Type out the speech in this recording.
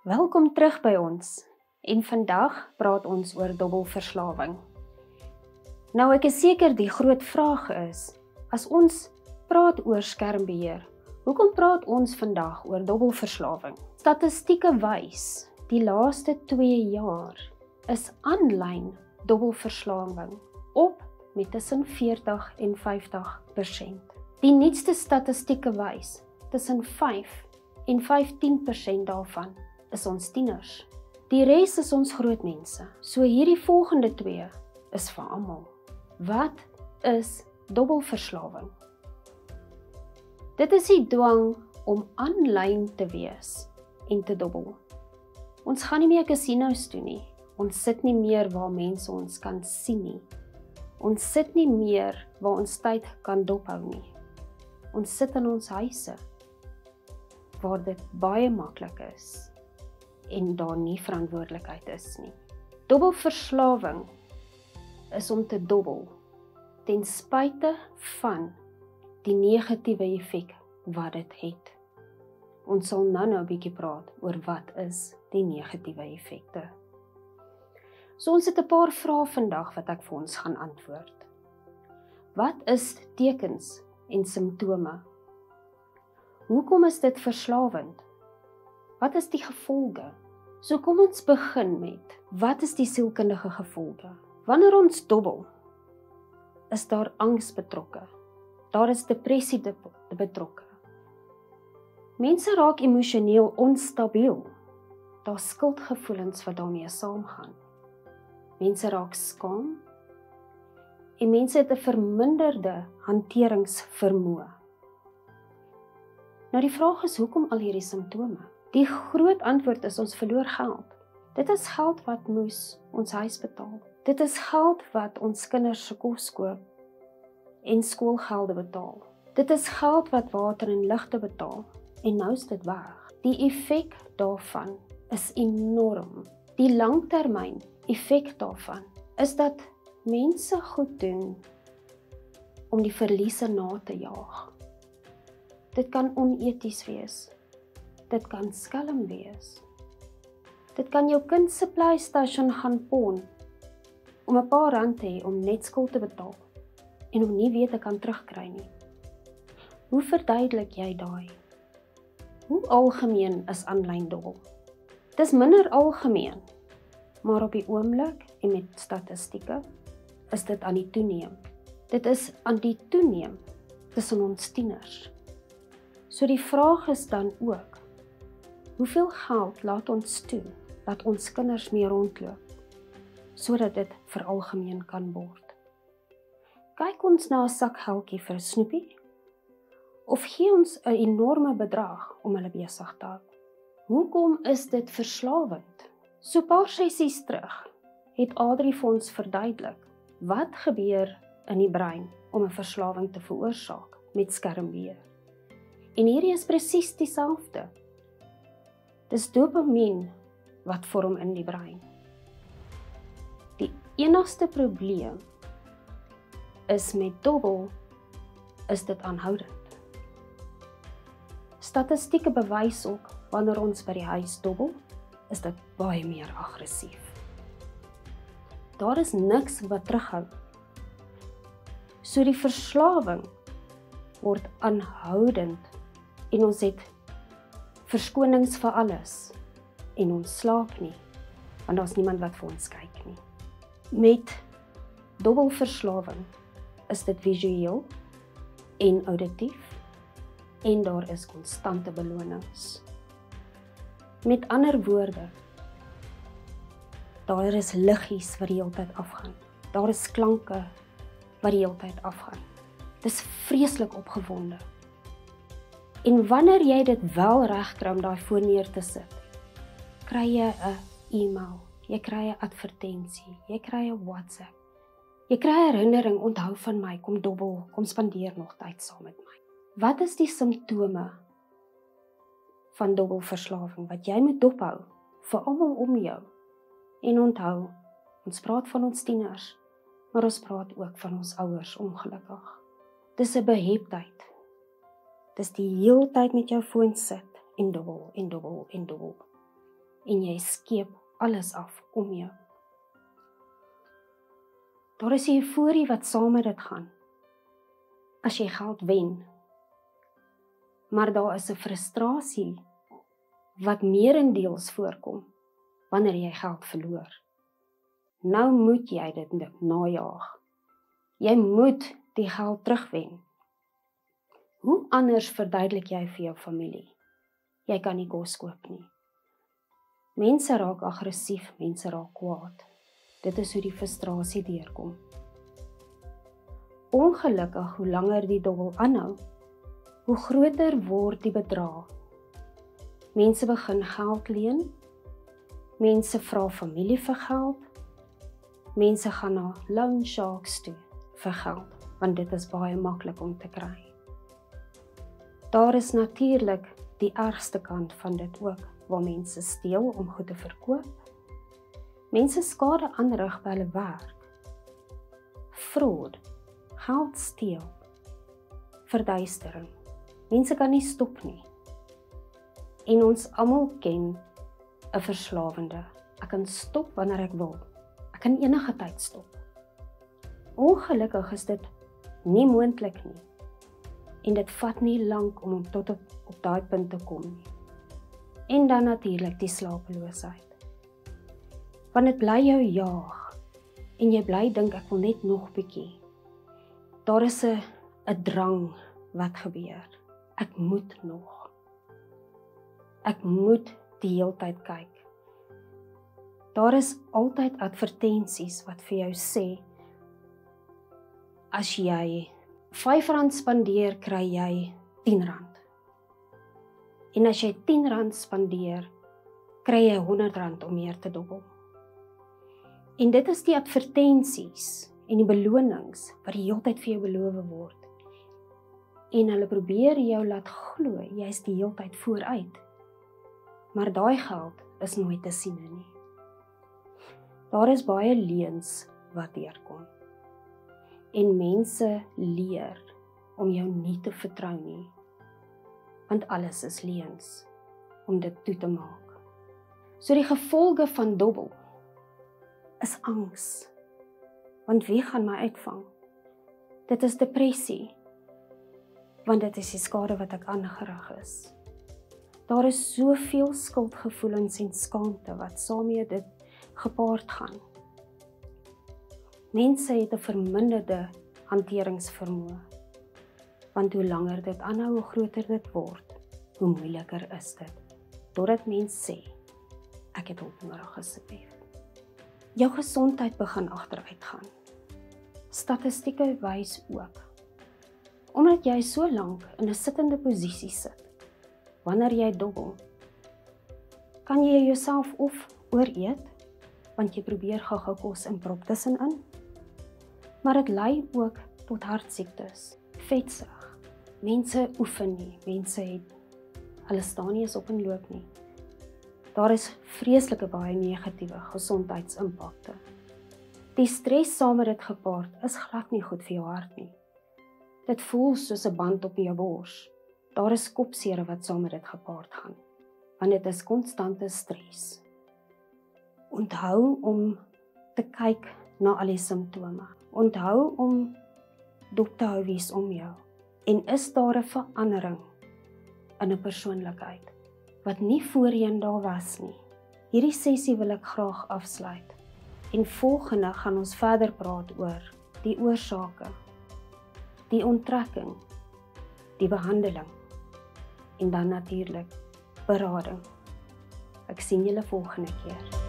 Welkom terug by ons en vandag praat ons oor dobbelverslawing. Nou ek is seker die groot vraag is, as ons praat oor skermbeheer, hoekom praat ons vandag oor dobbelverslawing? Statistieke wys, die laaste 2 jaar is aanlyn dobbelverslawing op met tussen 40 en 50%. Die nuutste statistieke wys, tussen 5 en 15% daarvan is ons tieners. Die res is ons groot mense. So hierdie volgende 2 is vir almal. Wat is dobbelverslawing? Dit is die dwang om aanlyn te wees en te dobbel. Ons gaan nie meer casinos toe nie. Ons sit nie meer waar mense ons kan sien nie. Ons sit nie meer waar ons tyd kan dophou nie. Ons sit in ons huise waar dit baie maklik is en daar nie verantwoordelikheid is nie. Dobbelverslawing is om te dobbel ten spyte van die negatiewe effek wat dit het. Ons sal nou 'n bietjie praat oor wat is die negatiewe effekte. So ons het 'n paar vrae vandag wat ek vir ons gaan antwoord. Wat is tekens en simptome? Hoekom is dit verslawend? Wat is die gevolge? So kom ons begin met, wat is die sielkundige gevolge? Wanneer ons dobbel, is daar angs betrokke. Daar is depressie betrokke. Mense raak emosioneel onstabiel. Daar skuldgevoelens wat daarmee saamgaan. Mense raak skaam en mense het 'n verminderde hanteringsvermoë. Nou die vraag is, hoekom al hierdie simptome? Die groot antwoord is, ons verloor geld. Dit is geld wat moes ons huis betaal. Dit is geld wat ons kinders se kos koop en skoolgelde betaal. Dit is geld wat water en ligte betaal en nou is dit weg. Die effek daarvan is enorm. Die langtermyn effek daarvan is dat mense goed doen om die verliese na te jaag. Dit kan oneties wees. Dit kan skelm wees. Dit kan jou kind se PlayStation gaan pawn om 'n paar rand te hê om net skuld te betaal en om nie weer te kan terugkry nie. Hoe verduidelik jy daai? Hoe algemeen is aanlyn dobbel? Dis minder algemeen, maar op die oomblik en met statistieke is dit aan die toeneem. Dit is aan die toeneem tussen ons tieners. So die vraag is dan ook, hoeveel geld laat ons toe dat ons kinders mee rondloop, sodat dit veralgemeen kan word? Kyk ons na 'n sakgeldjie vir 'n snoepie, of gee ons 'n enorme bedrag om hulle besig te hou? Hoekom is dit verslawend? So 'n paar sessies terug het Adri vir ons verduidelik, wat gebeur in die brein om 'n verslawing te veroorsaak met skermbeheer. En hierdie is presies dieselfde. Dis dopamien wat vorm in die brein. Die enigste probleem is met dobbel, is dit aanhoudend. Statistieke bewys ook, wanneer ons by die huis dobbel, is dit baie meer aggressief. Daar is niks wat terughou. So die verslawing word aanhoudend en ons het verskonings vir alles en ons slaap nie, want daar's niemand wat vir ons kyk nie. Met dobbelverslawing is dit visueel en auditief en daar is konstante belonings. Met ander woorde, daar is liggies wat die hele tyd afgaan. Daar is klanke wat die hele tyd afgaan. Dis vreeslik opgewonde. En wanneer jy dit wel regkry om daai voor neer te sit, kry jy 'n e-mail, jy kry 'n advertensie, jy kry 'n WhatsApp, jy kry 'n herinnering, onthou van my, kom dobbel, kom spandeer nog tyd saam met my. Wat is die simptome van dobbelverslawing wat jy moet dophou vir almal om jou? En onthou, ons praat van ons tieners, maar ons praat ook van ons ouers ongelukkig. Dis 'n beheptheid. Dis die hele tyd met jou foon sit en dobbel en dobbel en dobbel. en jy skeep alles af om jou. Daar is 'n euforie wat saam met dit gaan, as jy geld wen. Maar daar is 'n frustrasie wat meerendeels voorkom wanneer jy geld verloor. Nou moet jy dit najaag. Jy moet die geld terugwen. Hoe anders verduidelik jy vir jou familie? Jy kan nie kos koop nie. Mense raak aggressief, mense raak kwaad. Dit is hoe die frustrasie deurkom. Ongelukkig, hoe langer die dobbel aanhou, hoe groter word die bedrag. Mense begin geld leen, mense vra familie vir geld, mense gaan na loan sharks toe vir geld, want dit is baie maklik om te kry. Daar is natuurlik die ergste kant van dit ook, waar mense steel om goed te verkoop. Mense skade aanrig by hulle werk. Fraud, geld steel, verduistering. Mense kan nie stop nie. En ons almal ken 'n verslawende. Ek kan stop wanneer ek wil. Ek kan enige tyd stop. Ongelukkig is dit nie moontlik nie. En dit vat nie lank om tot op daai punt te kom nie. En dan natuurlik die slapeloosheid. Want dit bly jou jaag. En jy bly dink ek wil net nog bietjie. Daar is 'n drang wat gebeur. Ek moet nog. Ek moet die hele tyd kyk. Daar is altyd advertensies wat vir jou sê, as jy R5 spandeer, kry jy R10. En as jy R10 spandeer, kry jy R100 om meer te dobbel. En dit is die advertensies en die belonings wat die hele tyd vir jou beloof word. En hulle probeer jou laat glo, jy is die hele tyd vooruit. Maar daai geld is nooit te sien nie. Daar is baie leuns wat deurkom. En mense leer om jou nie te vertrou nie. Want alles is leuns om dit toe te maak. So die gevolge van dobbel is angs. Want wie gaan my uitvang? Dit is depressie. Want dit is die skade wat ek aangerig is. Daar is soveel skuldgevoelens en skaamte wat saam met dit gepaard gaan. Mense het 'n verminderde hanteringsvermoë. Want hoe langer dit aanhou, hoe groter dit word, hoe moeiliker is dit. Totdat mense sê, ek het hulp nodig asseblief. Jou gesondheid begin agteruit gaan. Statistieke wys ook. Omdat jy so lank in 'n sittende posisie sit, wanneer jy dobbel, kan jy jouself of ooreet, want jy probeer gou-gou kos inprop tussenin. Maar dit lei ook tot hartsiektes, vetsug. Mense oefen nie, mense hulle staan nie eens op en loop nie. Daar is vreeslike baie negatiewe gesondheidsimpakte. Die stres saam met dit gepaard is glad nie goed vir jou hart nie. Dit voel soos 'n band op jou bors. Daar is kopseer wat saam met dit gepaard gaan, want dit is konstante stres. Onthou om te kyk na al die simptome. Onthou om dop te hou wie's om jou. En is daar 'n verandering in 'n persoonlikheid wat nie voorheen daar was nie. Hierdie sessie wil ek graag afsluit. En volgende gaan ons verder praat oor die oorsake, die onttrekking, die behandeling en dan natuurlik berading. Ek sien julle volgende keer.